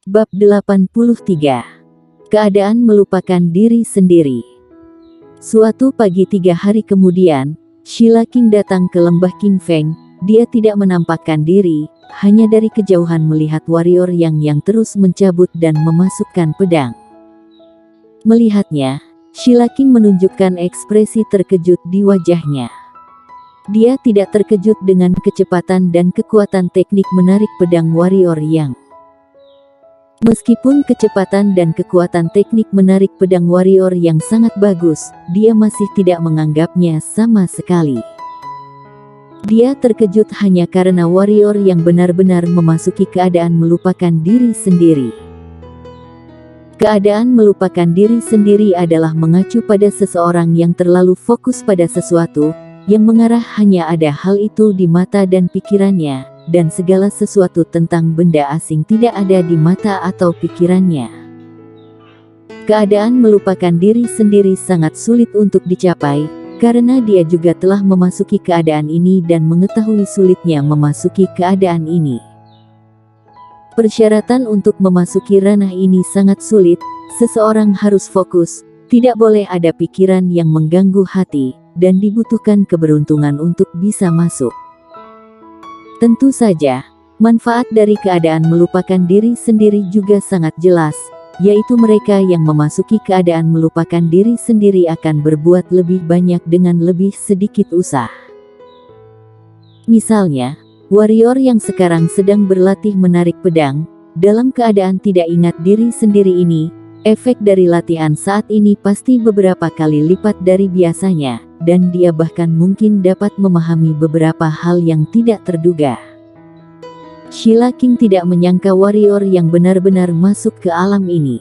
Bab 83. Keadaan melupakan diri sendiri. Suatu pagi 3 hari kemudian, Sheila King datang ke lembah King Feng. Dia tidak menampakkan diri, hanya dari kejauhan melihat warrior yang terus mencabut dan memasukkan pedang. Melihatnya, Sheila King menunjukkan ekspresi terkejut di wajahnya. Dia tidak terkejut dengan kecepatan dan kekuatan teknik menarik pedang warrior yang. Meskipun kecepatan dan kekuatan teknik menarik pedang warrior yang sangat bagus, dia masih tidak menganggapnya sama sekali. Dia terkejut hanya karena warrior yang benar-benar memasuki keadaan melupakan diri sendiri. Keadaan melupakan diri sendiri adalah mengacu pada seseorang yang terlalu fokus pada sesuatu, yang mengarah hanya ada hal itu di mata dan pikirannya, dan segala sesuatu tentang benda asing tidak ada di mata atau pikirannya. Keadaan melupakan diri sendiri sangat sulit untuk dicapai, karena dia juga telah memasuki keadaan ini dan mengetahui sulitnya memasuki keadaan ini. Persyaratan untuk memasuki ranah ini sangat sulit. Seseorang harus fokus, tidak boleh ada pikiran yang mengganggu hati, dan dibutuhkan keberuntungan untuk bisa masuk. Tentu saja, manfaat dari keadaan melupakan diri sendiri juga sangat jelas, yaitu mereka yang memasuki keadaan melupakan diri sendiri akan berbuat lebih banyak dengan lebih sedikit usaha. Misalnya, warrior yang sekarang sedang berlatih menarik pedang, dalam keadaan tidak ingat diri sendiri ini, efek dari latihan saat ini pasti beberapa kali lipat dari biasanya, dan dia bahkan mungkin dapat memahami beberapa hal yang tidak terduga. Sheila King tidak menyangka warrior yang benar-benar masuk ke alam ini.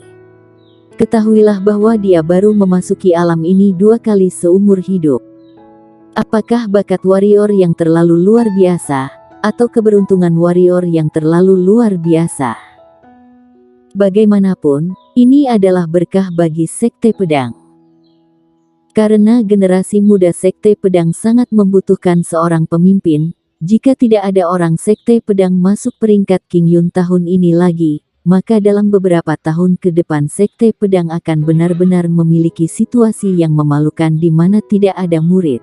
Ketahuilah bahwa dia baru memasuki alam ini 2 kali seumur hidup. Apakah bakat warrior yang terlalu luar biasa, atau keberuntungan warrior yang terlalu luar biasa? Bagaimanapun, ini adalah berkah bagi Sekte Pedang. Karena generasi muda Sekte Pedang sangat membutuhkan seorang pemimpin, jika tidak ada orang Sekte Pedang masuk peringkat King Yun tahun ini lagi, maka dalam beberapa tahun ke depan Sekte Pedang akan benar-benar memiliki situasi yang memalukan di mana tidak ada murid.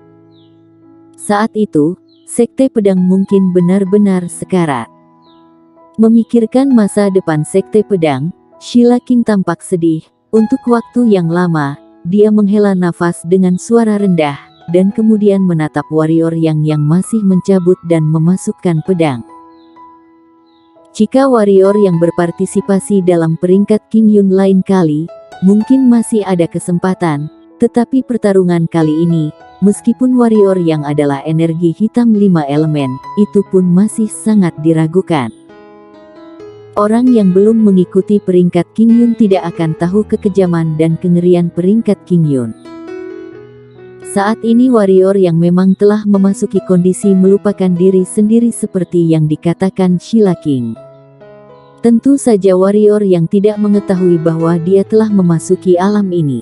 Saat itu, Sekte Pedang mungkin benar-benar sekarat. Memikirkan masa depan Sekte Pedang, Sheila King tampak sedih. Untuk waktu yang lama, dia menghela nafas dengan suara rendah, dan kemudian menatap warrior yang masih mencabut dan memasukkan pedang. Jika warrior yang berpartisipasi dalam peringkat King Yun lain kali, mungkin masih ada kesempatan, tetapi pertarungan kali ini, meskipun warrior yang adalah energi hitam 5 elemen, itu pun masih sangat diragukan. Orang yang belum mengikuti peringkat King Yun tidak akan tahu kekejaman dan kengerian peringkat King Yun. Saat ini warrior yang memang telah memasuki kondisi melupakan diri sendiri seperti yang dikatakan Sheila King. Tentu saja warrior yang tidak mengetahui bahwa dia telah memasuki alam ini.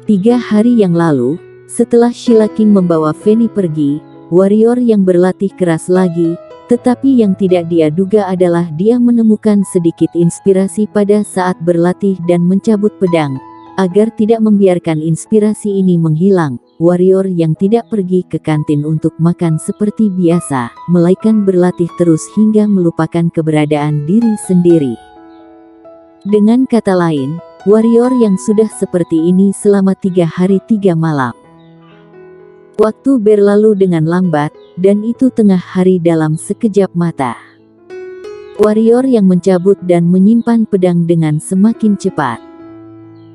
3 hari yang lalu, setelah Sheila King membawa Fanny pergi, warrior yang berlatih keras lagi, tetapi yang tidak dia duga adalah dia menemukan sedikit inspirasi pada saat berlatih dan mencabut pedang. Agar tidak membiarkan inspirasi ini menghilang, warrior yang tidak pergi ke kantin untuk makan seperti biasa, melainkan berlatih terus hingga melupakan keberadaan diri sendiri. Dengan kata lain, warrior yang sudah seperti ini selama 3 hari 3 malam. Waktu berlalu dengan lambat, dan itu tengah hari dalam sekejap mata. Warrior yang mencabut dan menyimpan pedang dengan semakin cepat.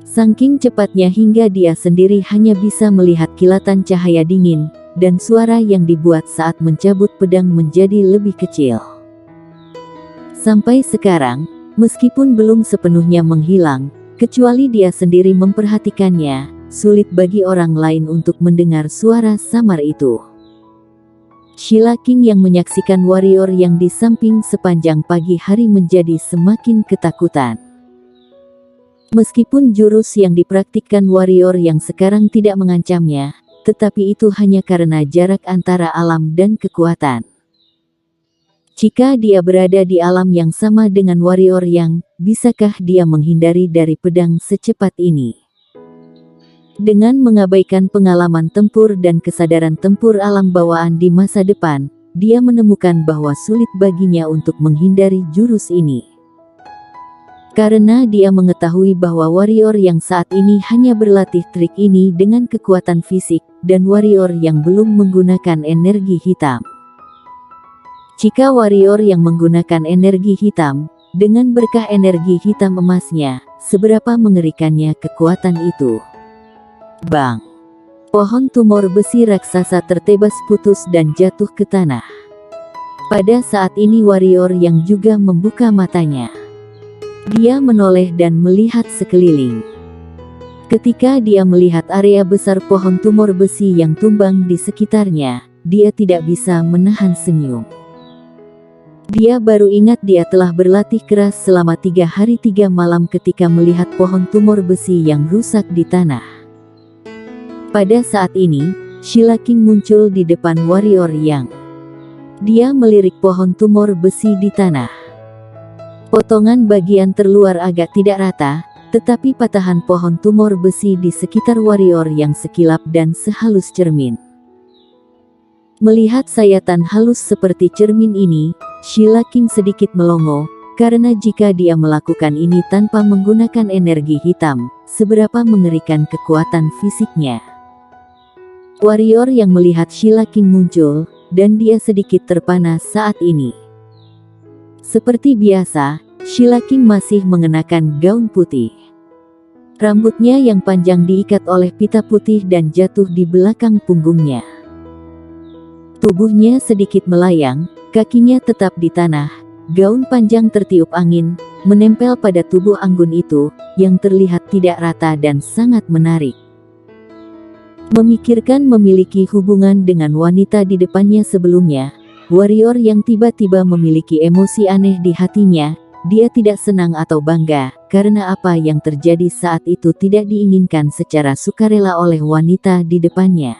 Saking cepatnya hingga dia sendiri hanya bisa melihat kilatan cahaya dingin, dan suara yang dibuat saat mencabut pedang menjadi lebih kecil. Sampai sekarang, meskipun belum sepenuhnya menghilang, kecuali dia sendiri memperhatikannya, sulit bagi orang lain untuk mendengar suara samar itu. Sheila King yang menyaksikan warrior yang di samping sepanjang pagi hari menjadi semakin ketakutan. Meskipun jurus yang dipraktikkan warrior yang sekarang tidak mengancamnya, tetapi itu hanya karena jarak antara alam dan kekuatan. Jika dia berada di alam yang sama dengan warrior yang, bisakah dia menghindari dari pedang secepat ini? Dengan mengabaikan pengalaman tempur dan kesadaran tempur alam bawaan di masa depan, dia menemukan bahwa sulit baginya untuk menghindari jurus ini. Karena dia mengetahui bahwa warrior yang saat ini hanya berlatih trik ini dengan kekuatan fisik, dan warrior yang belum menggunakan energi hitam. Jika warrior yang menggunakan energi hitam, dengan berkah energi hitam emasnya, seberapa mengerikannya kekuatan itu. Bang! Pohon tumor besi raksasa tertebas putus dan jatuh ke tanah. Pada saat ini warrior yang juga membuka matanya. Dia menoleh dan melihat sekeliling. Ketika dia melihat area besar pohon tumor besi yang tumbang di sekitarnya, dia tidak bisa menahan senyum. Dia baru ingat dia telah berlatih keras selama 3 hari 3 malam ketika melihat pohon tumor besi yang rusak di tanah. Pada saat ini, Sheila King muncul di depan warrior yang. Dia melirik pohon tumor besi di tanah. Potongan bagian terluar agak tidak rata, tetapi patahan pohon tumor besi di sekitar warrior yang sekilap dan sehalus cermin. Melihat sayatan halus seperti cermin ini, Sheila King sedikit melongo, karena jika dia melakukan ini tanpa menggunakan energi hitam, seberapa mengerikan kekuatan fisiknya. Warrior yang melihat Sheila King muncul, dan dia sedikit terpana saat ini. Seperti biasa, Sheila King masih mengenakan gaun putih. Rambutnya yang panjang diikat oleh pita putih dan jatuh di belakang punggungnya. Tubuhnya sedikit melayang, kakinya tetap di tanah, gaun panjang tertiup angin, menempel pada tubuh anggun itu, yang terlihat tidak rata dan sangat menarik. Memikirkan memiliki hubungan dengan wanita di depannya sebelumnya, warrior yang tiba-tiba memiliki emosi aneh di hatinya, dia tidak senang atau bangga, karena apa yang terjadi saat itu tidak diinginkan secara sukarela oleh wanita di depannya.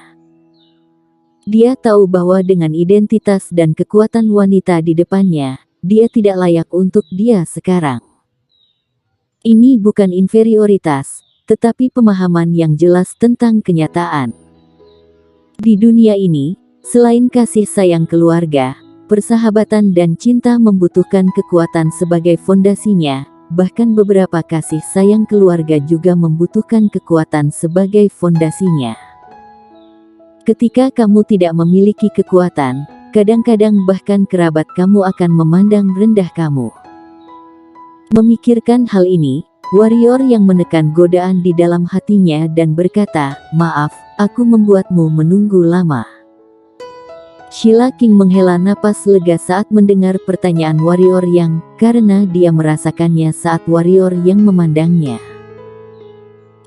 Dia tahu bahwa dengan identitas dan kekuatan wanita di depannya, dia tidak layak untuk dia sekarang. Ini bukan inferioritas, tetapi pemahaman yang jelas tentang kenyataan. Di dunia ini, selain kasih sayang keluarga, persahabatan dan cinta membutuhkan kekuatan sebagai fondasinya, bahkan beberapa kasih sayang keluarga juga membutuhkan kekuatan sebagai fondasinya. Ketika kamu tidak memiliki kekuatan, kadang-kadang bahkan kerabat kamu akan memandang rendah kamu. Memikirkan hal ini, warrior yang menekan godaan di dalam hatinya dan berkata, "Maaf, aku membuatmu menunggu lama." Sheila King menghela napas lega saat mendengar pertanyaan warrior yang, karena dia merasakannya saat warrior yang memandangnya.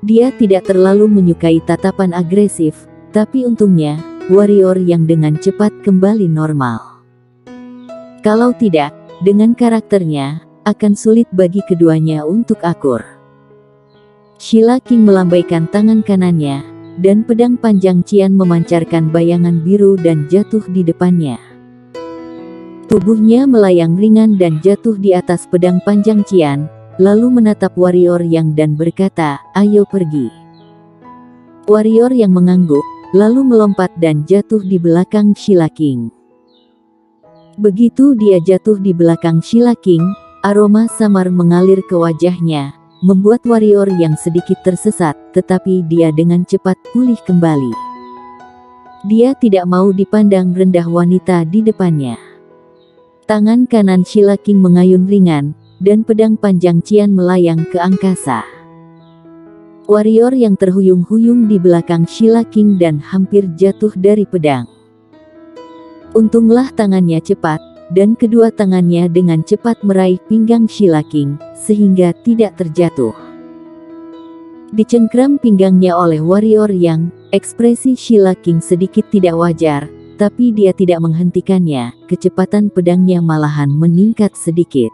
Dia tidak terlalu menyukai tatapan agresif, tapi untungnya, warrior yang dengan cepat kembali normal. Kalau tidak, dengan karakternya, akan sulit bagi keduanya untuk akur. Sheila King melambaikan tangan kanannya, dan pedang panjang Qian memancarkan bayangan biru dan jatuh di depannya. Tubuhnya melayang ringan dan jatuh di atas pedang panjang Qian, lalu menatap warrior yang dan berkata, "Ayo pergi." Warrior yang mengangguk, lalu melompat dan jatuh di belakang Sheila King. Begitu dia jatuh di belakang Sheila King, aroma samar mengalir ke wajahnya, membuat warrior yang sedikit tersesat, tetapi dia dengan cepat pulih kembali. Dia tidak mau dipandang rendah wanita di depannya. Tangan kanan Sheila King mengayun ringan, dan pedang panjang Qian melayang ke angkasa. Warrior yang terhuyung-huyung di belakang Sheila King dan hampir jatuh dari pedang. Untunglah tangannya cepat, dan kedua tangannya dengan cepat meraih pinggang Sheila King, sehingga tidak terjatuh. Dicengkram pinggangnya oleh warrior yang, ekspresi Sheila King sedikit tidak wajar, tapi dia tidak menghentikannya, kecepatan pedangnya malahan meningkat sedikit.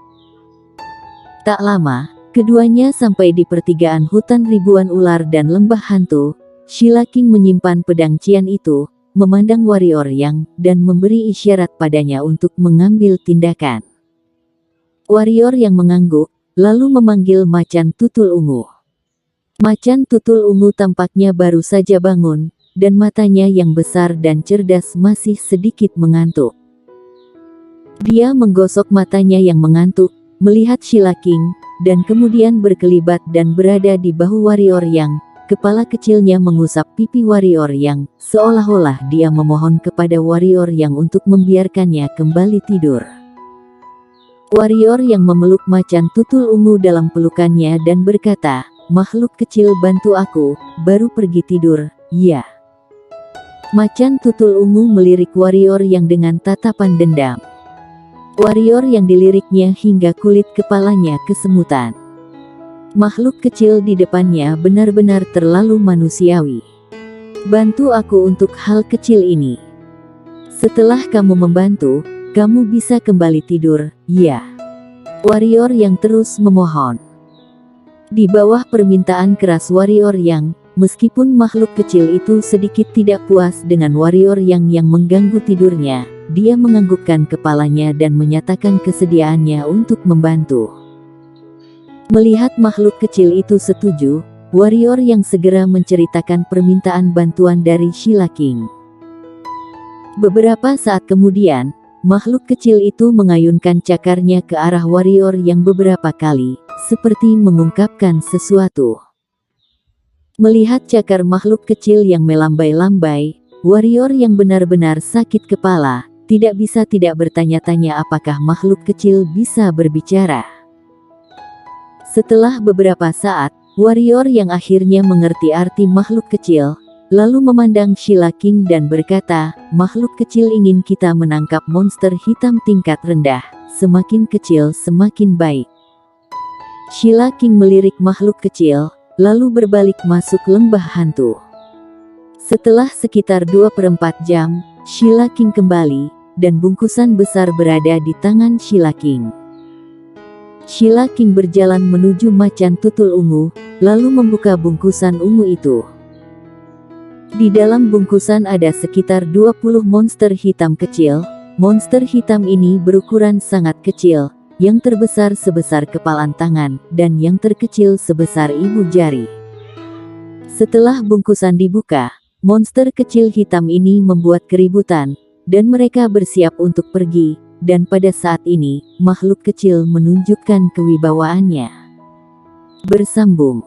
Tak lama, keduanya sampai di pertigaan hutan ribuan ular dan lembah hantu. Sheila King menyimpan pedang Qian itu, memandang warrior Yang, dan memberi isyarat padanya untuk mengambil tindakan. Warrior Yang mengangguk, lalu memanggil Macan Tutul Ungu. Macan Tutul Ungu tampaknya baru saja bangun, dan matanya yang besar dan cerdas masih sedikit mengantuk. Dia menggosok matanya yang mengantuk, melihat Shila King, dan kemudian berkelibat dan berada di bahu warrior Yang. Kepala kecilnya mengusap pipi warrior Yang, seolah-olah dia memohon kepada warrior Yang untuk membiarkannya kembali tidur. Warrior Yang memeluk Macan Tutul Ungu dalam pelukannya dan berkata, "Makhluk kecil, bantu aku, baru pergi tidur, ya." Macan Tutul Ungu melirik warrior Yang dengan tatapan dendam. Warrior Yang diliriknya hingga kulit kepalanya kesemutan. Makhluk kecil di depannya benar-benar terlalu manusiawi. "Bantu aku untuk hal kecil ini. Setelah kamu membantu, kamu bisa kembali tidur, ya." Warrior Yang terus memohon. Di bawah permintaan keras warrior Yang, meskipun makhluk kecil itu sedikit tidak puas dengan warrior Yang mengganggu tidurnya, dia menganggukkan kepalanya dan menyatakan kesediaannya untuk membantu. Melihat makhluk kecil itu setuju, warrior Yang segera menceritakan permintaan bantuan dari Shila King. Beberapa saat kemudian, makhluk kecil itu mengayunkan cakarnya ke arah warrior Yang beberapa kali, seperti mengungkapkan sesuatu. Melihat cakar makhluk kecil yang melambai-lambai, warrior Yang benar-benar sakit kepala, tidak bisa tidak bertanya-tanya apakah makhluk kecil bisa berbicara. Setelah beberapa saat, warrior Yang akhirnya mengerti arti makhluk kecil, lalu memandang Shila King dan berkata, "Makhluk kecil ingin kita menangkap monster hitam tingkat rendah, semakin kecil semakin baik." Shila King melirik makhluk kecil, lalu berbalik masuk lembah hantu. Setelah sekitar 2/4 jam, Shila King kembali, dan bungkusan besar berada di tangan Shila King. Shila King berjalan menuju Macan Tutul Ungu, lalu membuka bungkusan ungu itu. Di dalam bungkusan ada sekitar 20 monster hitam kecil. Monster hitam ini berukuran sangat kecil, yang terbesar sebesar kepalan tangan, dan yang terkecil sebesar ibu jari. Setelah bungkusan dibuka, monster kecil hitam ini membuat keributan, dan mereka bersiap untuk pergi. Dan pada saat ini, makhluk kecil menunjukkan kewibawaannya. Bersambung.